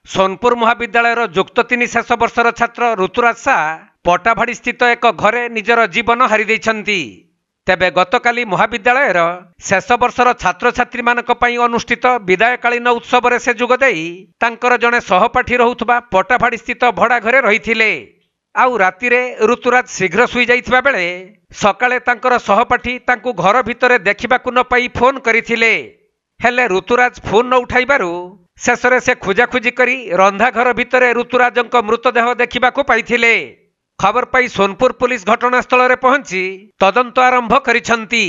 सोनपुर महाविद्यालय जुक्त 3 शेष वर्षर छात्र ऋतुराज शाह पटाभाड़ी स्थित एक घरे निजर जीवन हारी देइछन्ति। तेबे गतकाली महाविद्यालय शेष वर्षर छात्र छात्री मानक पई अनुष्ठित विदायकालीन उत्सव से जोगदेई तांकर जने सहपाठी रहुथबा पटाभाड़ी स्थित भड़ा घरे रहिथिले। आउ रातिरे ऋतुराज शीघ्र सुई जाइथिबा बेले सकाळे तांकर सहपाठी तांकु घर भितरे देखिबाकु न पाई फोन करिथिले। हेले ऋतुराज फोन न उठाइबारु शेषरे से खोजाखोजी करी रंधा घर भितरे ऋतुराजक मृतदेह देखिबाकु पाइथिले। खबर पाई सोनपुर पुलिस घटनास्थल रे पहुंची तदंत आरंभ करिसंती।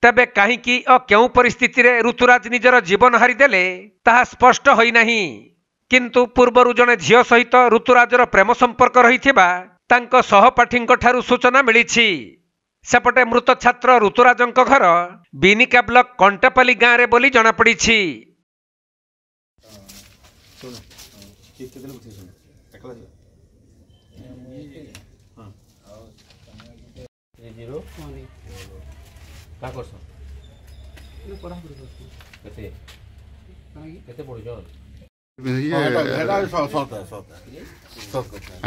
तबे काहींकी और केउ परिस्थिति रे ऋतुराज निजर जीवन हारी देले ताहा स्पष्ट होई नाही। किंतु पूर्वरु जने झियो सहित ऋतुराजर प्रेम संपर्क रहिथिबा तांको सहपाठींक ठारु सूचना मिलिछि। सेपटे मृत छात्र ऋतुराजक घर बिनिका ब्लॉक कंटापाली गाँव रे बोली जଣା पड़िछि।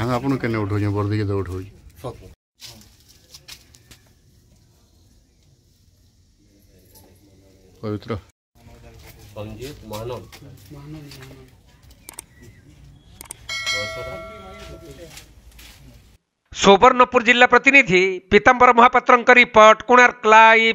आपण केने उठो वर्दी के उठो पवित्र संजीत महानन सुवर्णपुर जिला प्रतिनिधि पीतांबर महापात्र रिपोर्ट कोणार्क लाइव।